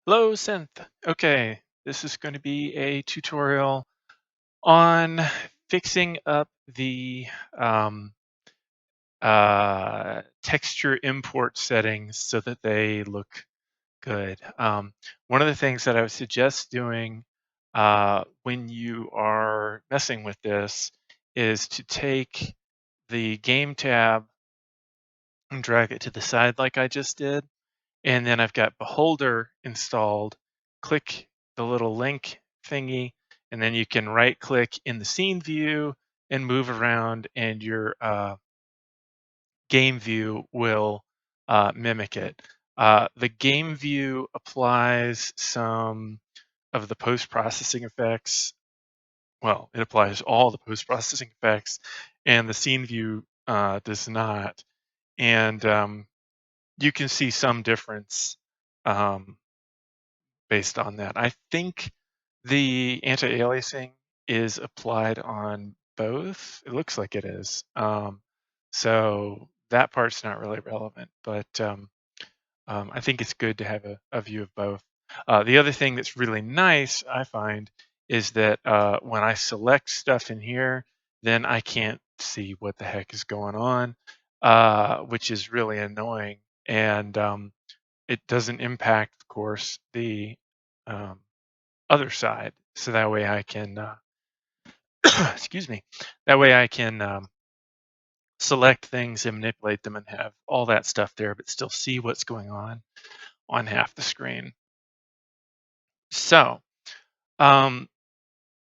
Hello, Cinth. Okay, this is going to be a tutorial on fixing up the texture import settings so that they look good. One of the things that I would suggest doing when you are messing with this is to take the game tab and drag it to the side like I just did. And then I've got Beholder installed. Click the little link thingy, and then you can right click in the scene view and move around, and your game view will mimic it. The game view applies some of the post-processing effects. Well, it applies all the post-processing effects, and the scene view does not. And you can see some difference um, based on that. I think the anti-aliasing is applied on both. It looks like it is. So that part's not really relevant, but I think it's good to have a view of both. The other thing that's really nice, I find, is that when I select stuff in here, then I can't see what the heck is going on, which is really annoying. And it doesn't impact, of course, the um, other side. So that way I can, excuse me, that way I can select things and manipulate them and have all that stuff there, but still see what's going on half the screen. So um,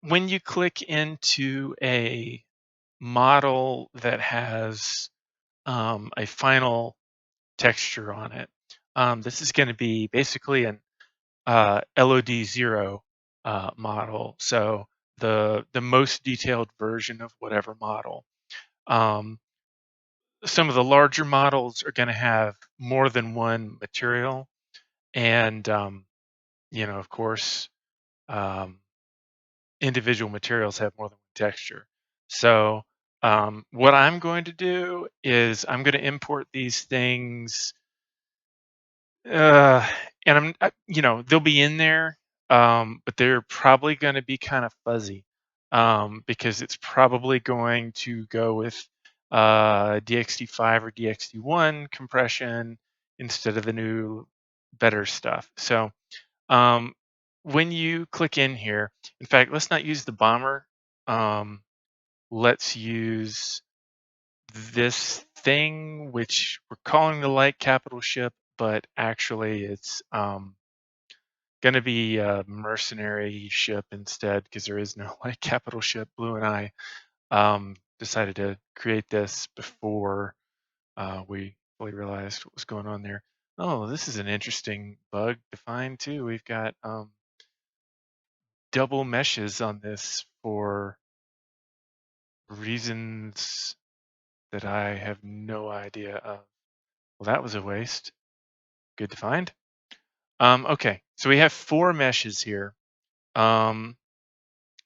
when you click into a model that has a final texture on it, this is going to be basically an LOD0 model. So the most detailed version of whatever model. Um, some of the larger models are going to have more than one material, and of course, um, individual materials have more than one texture. So what I'm going to do is I'm going to import these things. Uh, and they'll be in there, but they're probably going to be kind of fuzzy, because it's probably going to go with DXT5 or DXT1 compression instead of the new, better stuff. So um, when you click in here, in fact, let's not use the bomber. Um, let's use this thing, which we're calling the light capital ship, but actually it's going to be a mercenary ship instead, because there is no light capital ship. Blue and I decided to create this before we fully realized what was going on there. Oh, this is an interesting bug to find too. We've got double meshes on this for reasons that I have no idea of. Well, that was a waste. Good to find. Okay, so we have four meshes here. Um,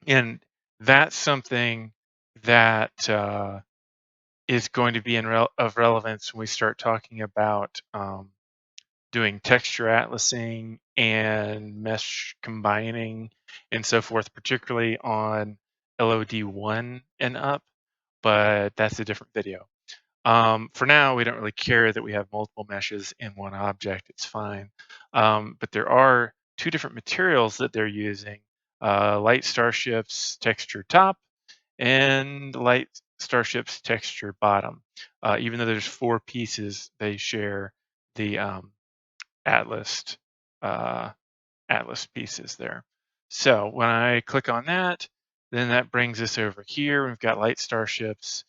and that's something that is going to be of relevance when we start talking about doing texture atlasing and mesh combining and so forth, particularly on LOD1 and up, but that's a different video. For now, we don't really care that we have multiple meshes in one object. It's fine. But there are two different materials that they're using: light starships texture top and light starships texture bottom. Even though there's four pieces, they share the atlas uh, atlas pieces there. So when I click on that, then that brings us over here. We've got light starships.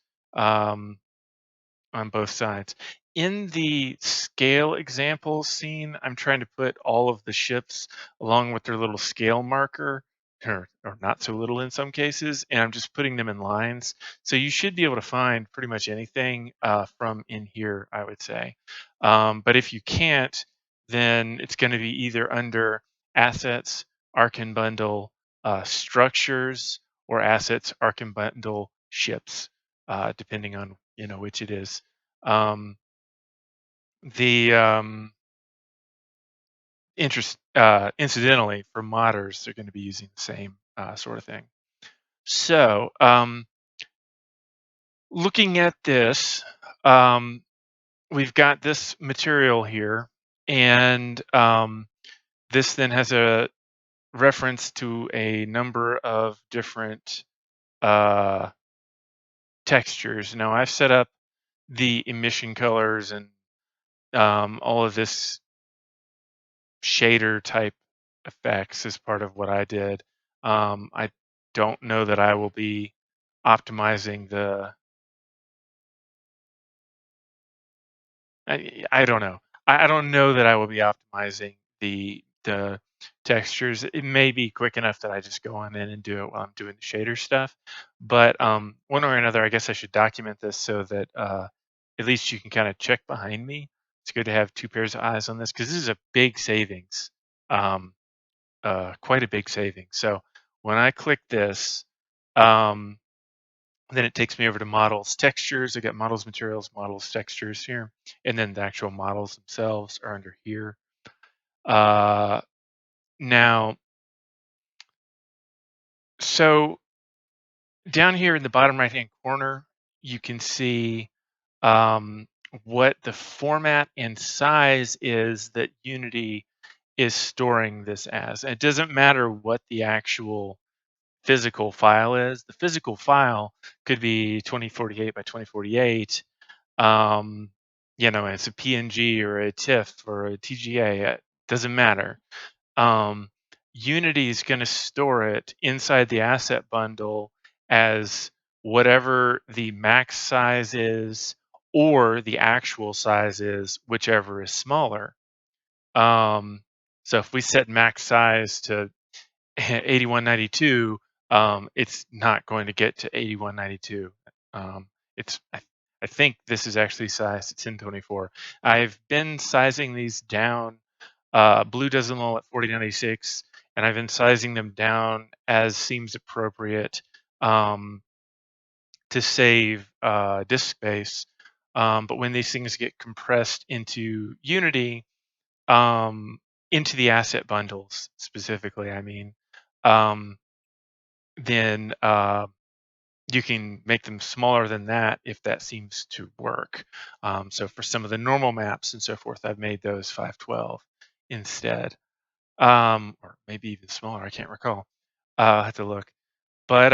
On both sides. In the scale example scene, I'm trying to put all of the ships along with their little scale marker, or not so little in some cases, and I'm just putting them in lines. So you should be able to find pretty much anything from in here, I would say. But if you can't, then it's going to be either under assets, arc and bundle structures, or assets, arc and bundle ships, depending on which it is. Um, the incidentally, for modders, they're going to be using the same sort of thing. So, looking at this, we've got this material here, and this then has a reference to a number of different uh, textures. Now, I've set up the emission colors and all of this shader type effects as part of what I did. I don't know that I will be optimizing the. I don't know. I don't know that I will be optimizing the textures. It may be quick enough that I just go on in and do it while I'm doing the shader stuff. But one way or another, I guess I should document this so that at least you can kind of check behind me. It's good to have two pairs of eyes on this because this is a big savings. Um, quite a big savings. So when I click this, um, then it takes me over to models, textures. I got models, materials, models, textures here. And then the actual models themselves are under here. Uh, now, so down here in the bottom right-hand corner, you can see um, what the format and size is that Unity is storing this as. It doesn't matter what the actual physical file is. The physical file could be 2048 by 2048. It's a PNG or a TIFF or a TGA. It doesn't matter. Um, Unity is going to store it inside the asset bundle as whatever the max size is or the actual size is, whichever is smaller. So if we set max size to 8192, it's not going to get to 8192. It's I think this is actually sized at 1024. I've been sizing these down. Blue does them all at 4096, and I've been sizing them down as seems appropriate to save disk space. But when these things get compressed into Unity, um, into the asset bundles specifically, I mean, um, then you can make them smaller than that if that seems to work. So for some of the normal maps and so forth, I've made those 512 instead, or maybe even smaller. I can't recall. I'll have to look. But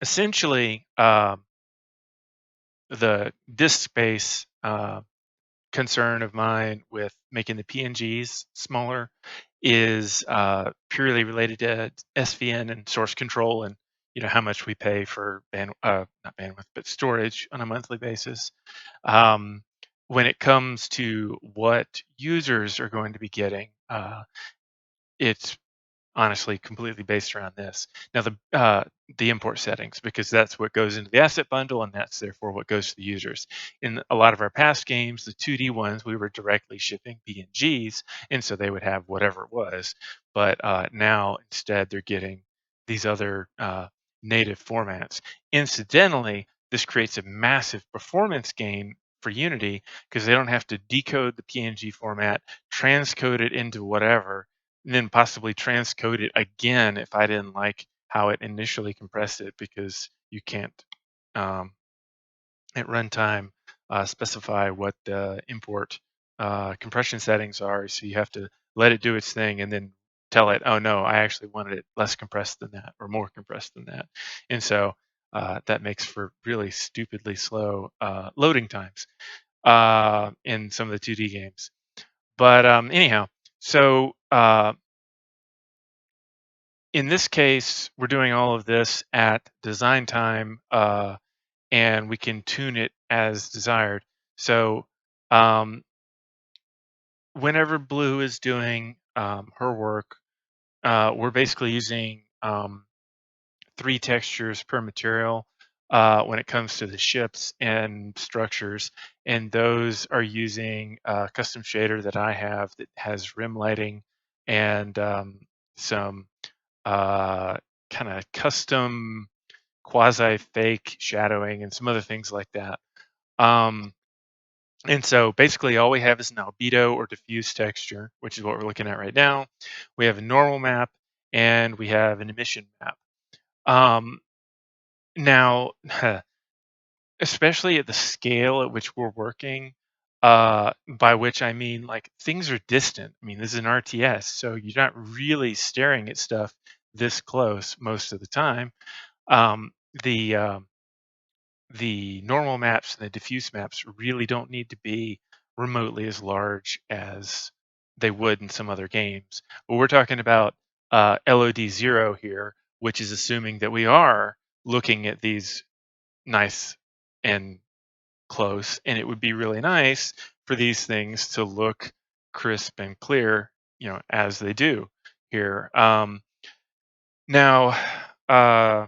essentially, the disk space concern of mine with making the PNGs smaller is purely related to SVN and source control, and how much we pay for not bandwidth, but storage on a monthly basis. Um, when it comes to what users are going to be getting, it's honestly completely based around this. Now the import settings, because that's what goes into the asset bundle and that's therefore what goes to the users. In a lot of our past games, the 2D ones, we were directly shipping PNGs, and so they would have whatever it was. But now instead they're getting these other native formats. Incidentally, this creates a massive performance gain for Unity because they don't have to decode the PNG format, transcode it into whatever, and then possibly transcode it again if I didn't like how it initially compressed it, because you can't um, at runtime specify what the import compression settings are. So you have to let it do its thing and then tell it, oh no, I actually wanted it less compressed than that or more compressed than that. And so that makes for really stupidly slow loading times in some of the 2D games. But anyhow, so in this case, we're doing all of this at design time, and we can tune it as desired. So um, whenever Blue is doing her work, we're basically using 3 textures per material when it comes to the ships and structures. And those are using a custom shader that I have that has rim lighting and some kind of custom quasi fake shadowing and some other things like that. Um, And so basically all we have is an albedo or diffuse texture, which is what we're looking at right now. We have a normal map and we have an emission map. Um, Now, especially at the scale at which we're working, by which I mean like things are distant. I mean, this is an RTS, so you're not really staring at stuff this close most of the time. Um, the the normal maps and the diffuse maps really don't need to be remotely as large as they would in some other games. But we're talking about LOD zero here, which is assuming that we are looking at these nice and close, and it would be really nice for these things to look crisp and clear, as they do here. Now, uh,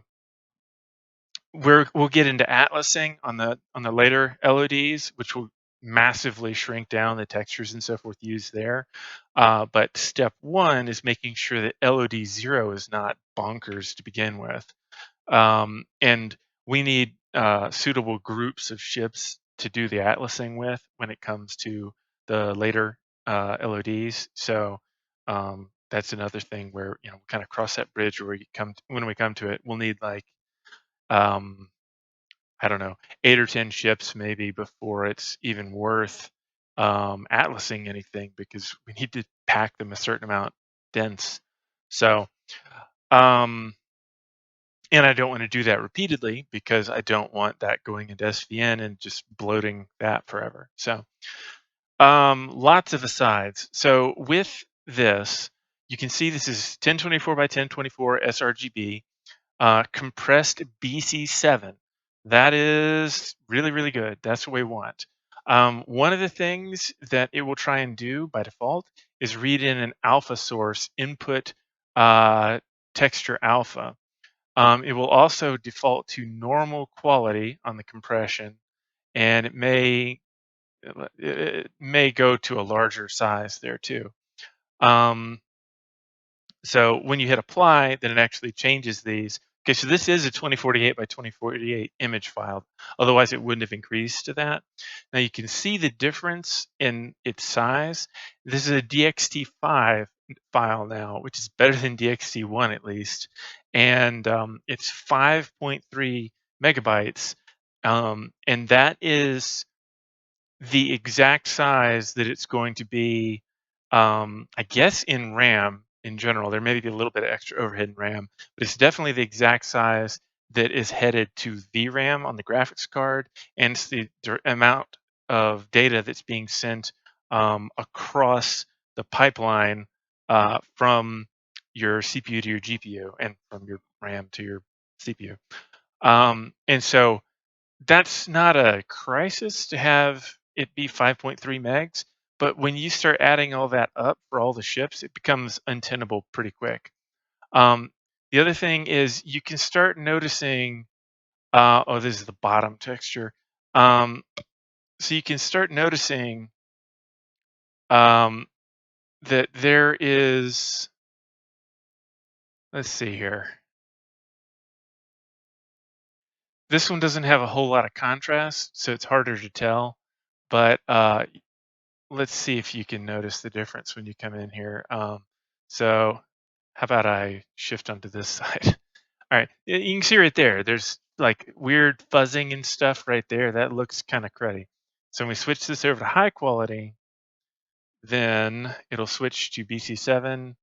we'll get into atlasing on the later LODs, which will massively shrink down the textures and so forth used there. But step one is making sure that LOD zero is not bonkers to begin with. And we need suitable groups of ships to do the atlasing with when it comes to the later LODs. So that's another thing where we kind of cross that bridge where when we come to it. We'll need like um, I don't know, 8 or 10 ships maybe before it's even worth atlasing anything because we need to pack them a certain amount dense. So um, and I don't want to do that repeatedly because I don't want that going into SVN and just bloating that forever. So, lots of asides. So, with this, you can see this is 1024 by 1024 sRGB, compressed BC7. That is really, really good. That's what we want. One of the things that it will try and do by default is read in an alpha source input texture alpha. It will also default to normal quality on the compression, and it may go to a larger size there too. Um, so when you hit apply, then it actually changes these. Okay, so this is a 2048 by 2048 image file. Otherwise, it wouldn't have increased to that. Now you can see the difference in its size. This is a DXT5 file now, which is better than DXT1 at least. And it's 5.3 megabytes. And that is the exact size that it's going to be, I guess, in RAM in general. There may be a little bit of extra overhead in RAM, but it's definitely the exact size that is headed to VRAM on the graphics card, and it's the amount of data that's being sent across the pipeline from your CPU to your GPU and from your RAM to your CPU. And so that's not a crisis to have it be 5.3 megs, but when you start adding all that up for all the ships, it becomes untenable pretty quick. Um, the other thing is you can start noticing, oh, this is the bottom texture. So you can start noticing um, that there is, let's see here. This one doesn't have a whole lot of contrast, so it's harder to tell, but let's see if you can notice the difference when you come in here. So how about I shift onto this side? All right, you can see right there, there's like weird fuzzing and stuff right there. That looks kind of cruddy. So when we switch this over to high quality, then it'll switch to BC7.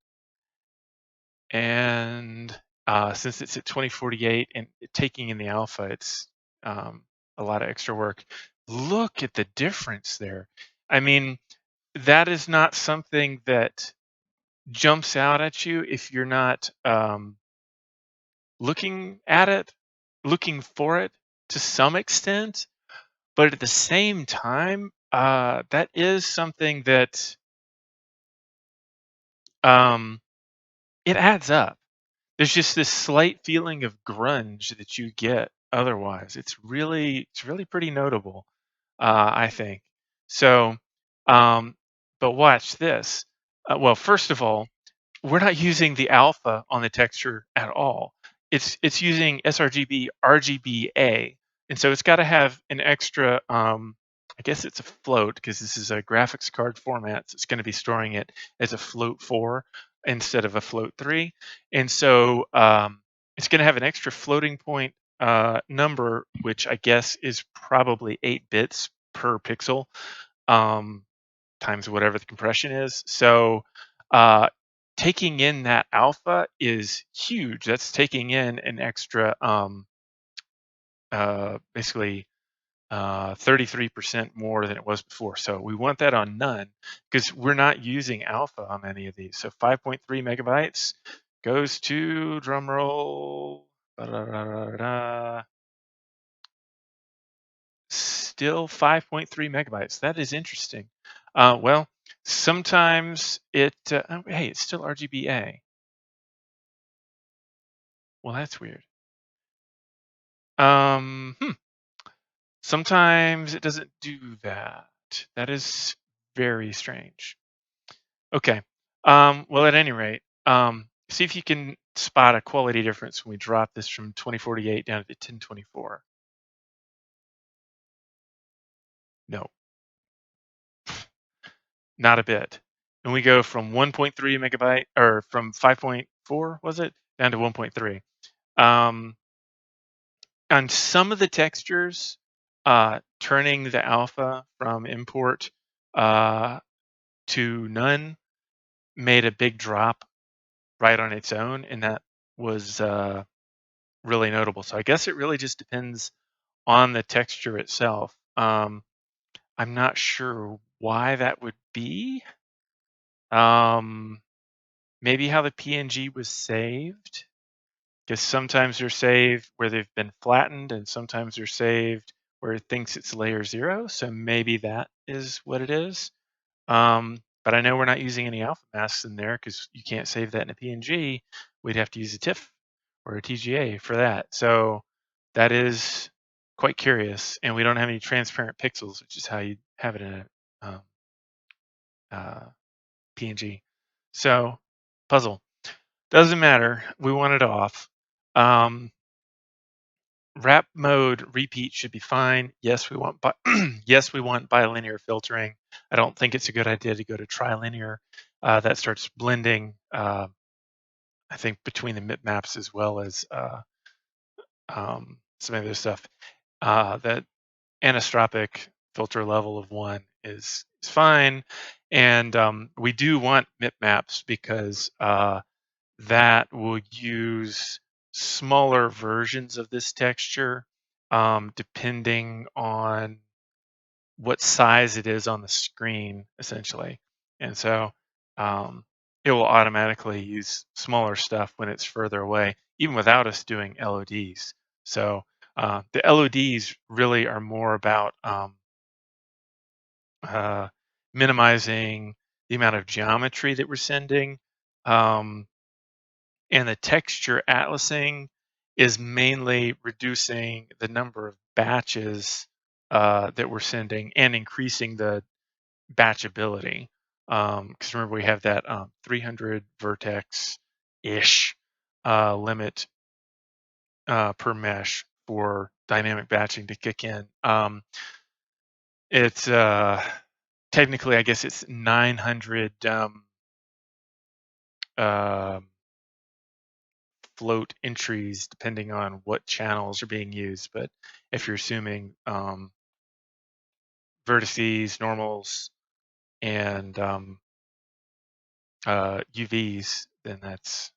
And since it's at 2048 and taking in the alpha, it's a lot of extra work. Look at the difference there. I mean, that is not something that jumps out at you if you're not looking at it, looking for it to some extent. But at the same time, that is something that um, it adds up. There's just this slight feeling of grunge that you get otherwise. It's really pretty notable, I think. So, um, but watch this. Well, first of all, we're not using the alpha on the texture at all. It's using sRGB RGBA, and so it's got to have an extra, I guess it's a float because this is a graphics card format. So it's going to be storing it as a float 4 instead of a float 3. And so it's going to have an extra floating point number, which I guess is probably 8 bits per pixel um, times whatever the compression is. So uh, taking in that alpha is huge. That's taking in an extra basically 33% more than it was before. So we want that on none because we're not using alpha on any of these. So 5.3 megabytes goes to drum roll. Still 5.3 megabytes. That is interesting. Well, sometimes hey, it's still RGBA. Well, that's weird. Hmm. Sometimes it doesn't do that. That is very strange. Okay. Well, at any rate, see if you can spot a quality difference when we drop this from 2048 down to 1024. No, not a bit. And we go from 1.3 megabyte or from 5.4, was it, down to 1.3. Um, on some of the textures, turning the alpha from import uh, to none made a big drop right on its own, and that was really notable. So I guess it really just depends on the texture itself. I'm not sure why that would be. Um, maybe how the PNG was saved, because sometimes they're saved where they've been flattened, and sometimes they're saved where it thinks it's layer 0. So maybe that is what it is. But I know we're not using any alpha masks in there because you can't save that in a PNG. We'd have to use a TIFF or a TGA for that. So that is quite curious. And we don't have any transparent pixels, which is how you have it in a um, uh, PNG. So puzzle. Doesn't matter. We want it off. Um, wrap mode repeat should be fine. Yes, we want yes, we want bilinear filtering. I don't think it's a good idea to go to trilinear. That starts blending. I think between the bitmaps as well as some other stuff. That anisotropic filter level of 1 is fine, and we do want bitmaps because that will use smaller versions of this texture depending on what size it is on the screen, essentially. And so it will automatically use smaller stuff when it's further away, even without us doing LODs. So the LODs really are more about uh, minimizing the amount of geometry that we're sending. Um, and the texture atlasing is mainly reducing the number of batches that we're sending and increasing the batchability. Because remember, we have that 300 vertex-ish limit per mesh for dynamic batching to kick in. It's technically, I guess it's 900 uh, float entries depending on what channels are being used. But if you're assuming vertices, normals, and UVs, then that's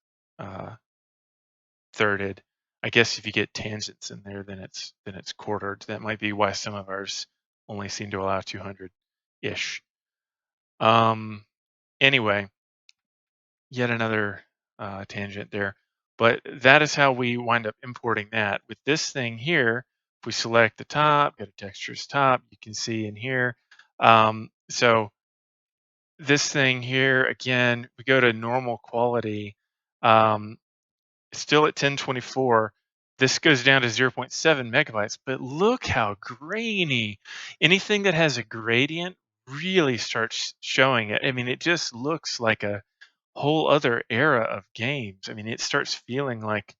thirded. I guess if you get tangents in there, then it's quartered. That might be why some of ours only seem to allow 200-ish. Anyway, yet another tangent there. But that is how we wind up importing that. With this thing here, if we select the top, go to textures top, you can see in here. So this thing here, again, we go to normal quality, um, still at 1024. This goes down to 0.7 megabytes, but look how grainy. Anything that has a gradient really starts showing it. I mean, it just looks like a whole other era of games. I mean, it starts feeling like,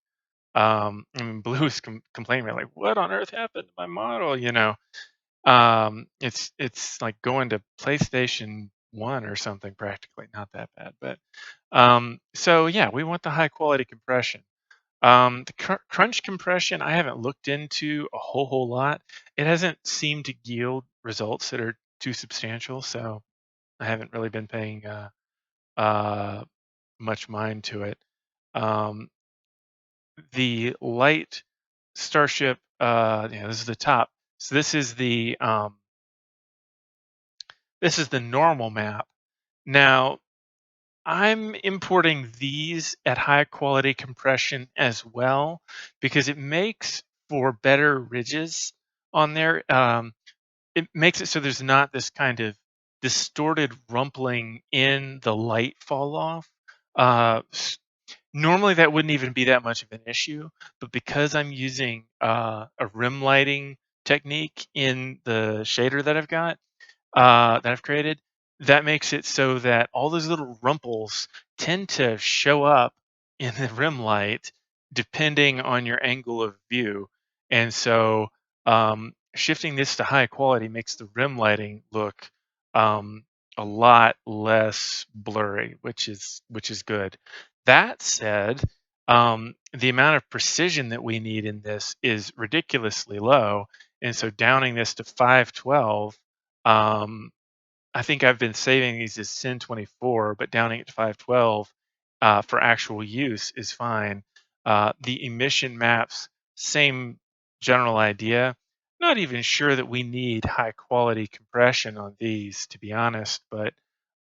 I mean, Blue is complaining about like, what on earth happened to my model, It's like going to PlayStation 1 or something practically, not that bad, but so yeah, we want the high quality compression. The crunch compression, I haven't looked into a whole lot. It hasn't seemed to yield results that are too substantial, so I haven't really been paying uh, much mind to it. Um, the light Starship, yeah, this is the top. So this is the normal map. Now I'm importing these at high quality compression as well because it makes for better ridges on there. It makes it so there's not this kind of distorted rumpling in the light fall off. Normally that wouldn't even be that much of an issue, but because I'm using a rim lighting technique in the shader that I've created, that makes it so that all those little rumples tend to show up in the rim light depending on your angle of view. And so shifting this to high quality makes the rim lighting look um, a lot less blurry, which is good. That said, the amount of precision that we need in this is ridiculously low. And so downing this to 512, um, I think I've been saving these as Sin 24, but downing it to 512 for actual use is fine. The emission maps, same general idea. Not even sure that we need high quality compression on these, to be honest, but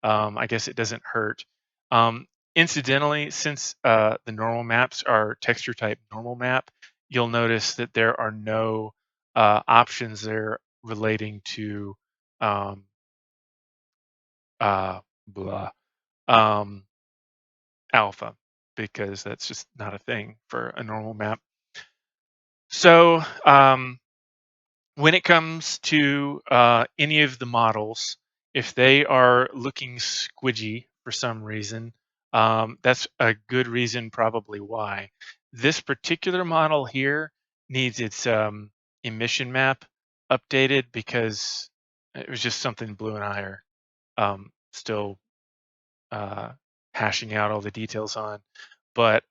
I guess it doesn't hurt. Um, Incidentally, since the normal maps are texture type normal map, you'll notice that there are no options there relating to um, uh, blah, um, alpha, because that's just not a thing for a normal map. So when it comes to any of the models, if they are looking squidgy for some reason, that's a good reason probably why. This particular model here needs its emission map updated because it was just something Blue and I are still uh, hashing out all the details on. But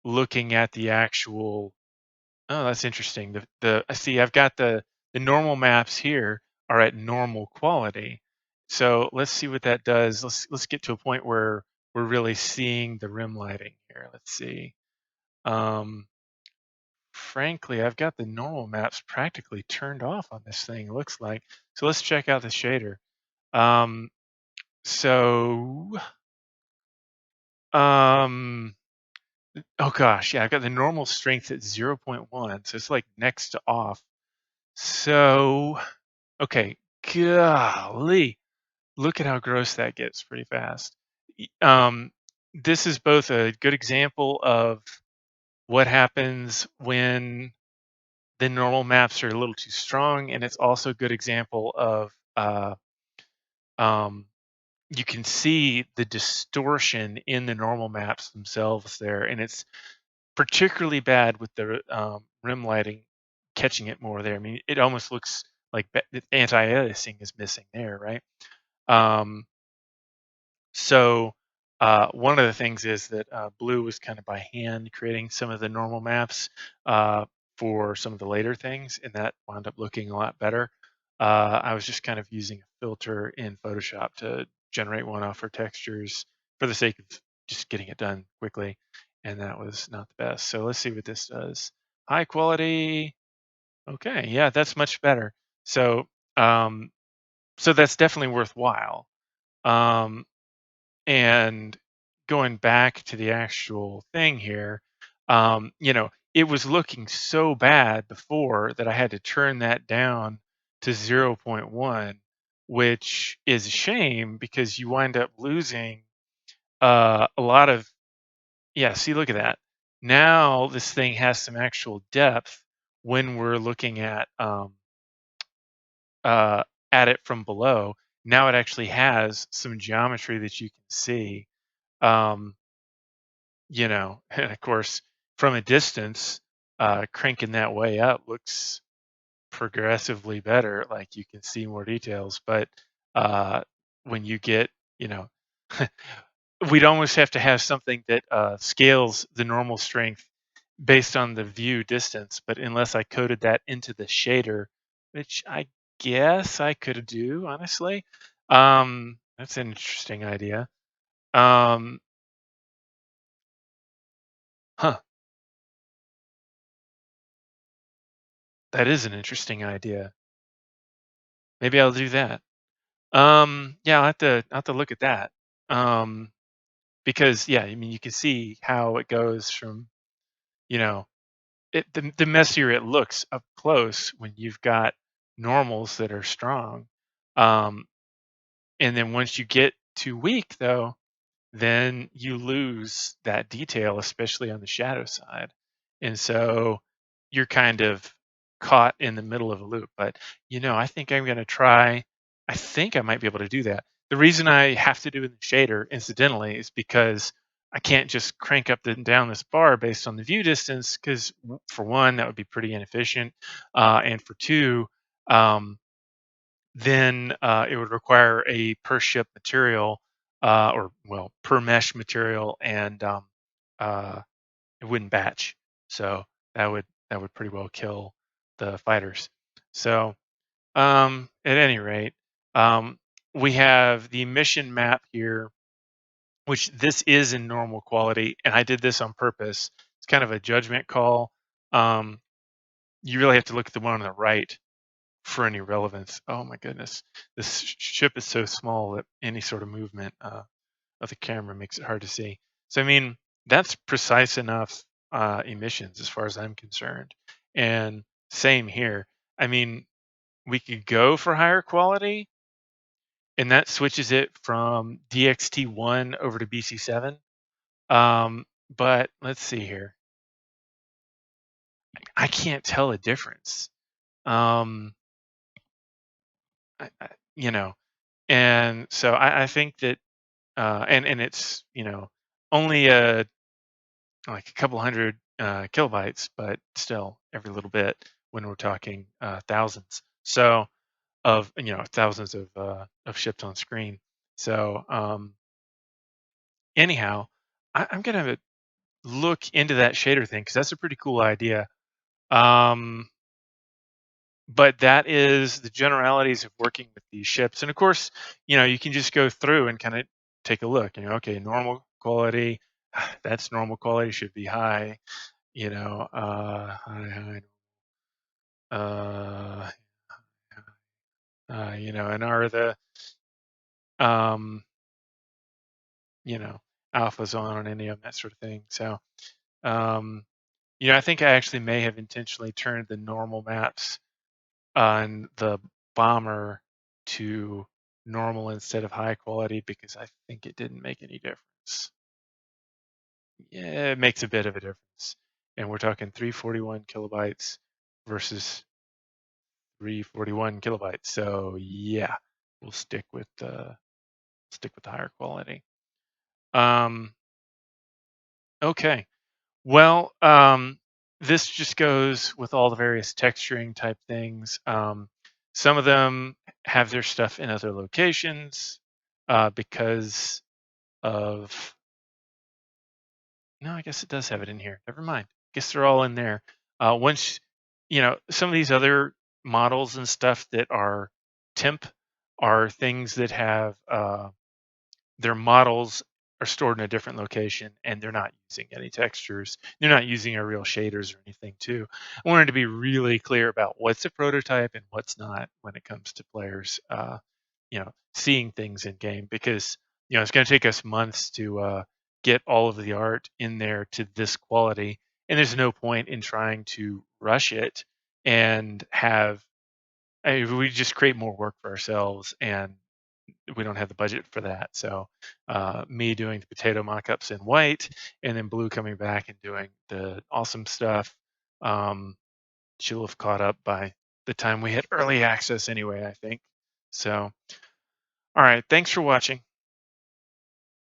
looking at the actual, oh, that's interesting. The I see I've got the normal maps here are at normal quality. So let's see what that does. Let's get to a point where we're really seeing the rim lighting here. Let's see. Um, Frankly, I've got the normal maps practically turned off on this thing. It looks like. So let's check out the shader. Um, so um, Oh gosh, yeah, I've got the normal strength at 0.1, so it's like next to off. So, okay, golly, look at how gross that gets pretty fast. This is both a good example of what happens when the normal maps are a little too strong, and it's also a good example of um, you can see the distortion in the normal maps themselves there, and it's particularly bad with the rim lighting catching it more there. I mean, it almost looks like anti-aliasing is missing there, right? Um, so one of the things is that Blue was kind of by hand creating some of the normal maps for some of the later things, and that wound up looking a lot better. I was just kind of using a filter in Photoshop to generate one off for textures for the sake of just getting it done quickly, and that was not the best. So let's see what this does. High quality. Okay, yeah, that's much better. So um, so that's definitely worthwhile. Um, and going back to the actual thing here, it was looking so bad before that I had to turn that down to zero point 0.1, which is a shame because you wind up losing a lot of, yeah, see, look at that. Now this thing has some actual depth when we're looking uh, at it from below. Now it actually has some geometry that you can see. Um, and of course, from a distance, cranking that way up looks progressively better, like you can see more details. But uh, when you get, you know, we'd almost have to have something that scales the normal strength based on the view distance. But unless I coded that into the shader, which I guess I could do, honestly, that's an interesting idea. Um, huh, that is an interesting idea. Maybe I'll do that. Yeah, I'll have to look at that. Um, because yeah, I mean, you can see how it goes from, you know, the messier it looks up close when you've got normals that are strong. Um, and then once you get too weak, though, then you lose that detail, especially on the shadow side. And so you're kind of caught in the middle of a loop. But, I think I'm going to try, I think I might be able to do that. The reason I have to do it in the shader, incidentally, is because I can't just crank up and down this bar based on the view distance, because for one, that would be pretty inefficient. And for two, um, then it would require a per ship material, or well, per mesh material, and uh, it wouldn't batch. So that would pretty well kill the fighters. So at any rate, um, we have the mission map here, which this is in normal quality, and I did this on purpose. It's kind of a judgment call. Um, you really have to look at the one on the right for any relevance. Oh my goodness, this ship is so small that any sort of movement of the camera makes it hard to see. So I mean, that's precise enough emissions as far as I'm concerned. And same here. I mean, we could go for higher quality, and that switches it from DXT1 over to BC7. But let's see here. I can't tell a difference. Um, I, you know, and so I think that and it's only like a couple hundred kilobytes, but still every little bit when we're talking thousands. So of thousands of ships on screen. So anyhow, I'm gonna look into that shader thing because that's a pretty cool idea. Um, but that is the generalities of working with these ships. And of course, you can just go through and kind of take a look. Okay, normal quality, that's normal quality should be high. High, uh, and are the um, you know, alphas on any of them, that sort of thing. So, um, I think I actually may have intentionally turned the normal maps on the bomber to normal instead of high quality because I think it didn't make any difference. Yeah, it makes a bit of a difference. And we're talking 341 kilobytes versus 341 kilobytes. So yeah, we'll stick with the higher quality. Um, okay. Well, this just goes with all the various texturing type things. Some of them have their stuff in other locations because of. No, I guess it does have it in here. Never mind. Guess they're all in there. Once some of these other models and stuff that are temp are things that have their models are stored in a different location and they're not using any textures. They're not using our real shaders or anything too. I wanted to be really clear about what's a prototype and what's not when it comes to players, seeing things in game because, it's going to take us months to get all of the art in there to this quality. And there's no point in trying to rush it and we just create more work for ourselves and we don't have the budget for that. So me doing the potato mock-ups in white and then Blue coming back and doing the awesome stuff. She'll have caught up by the time we hit early access anyway, I think. So, all right. Thanks for watching.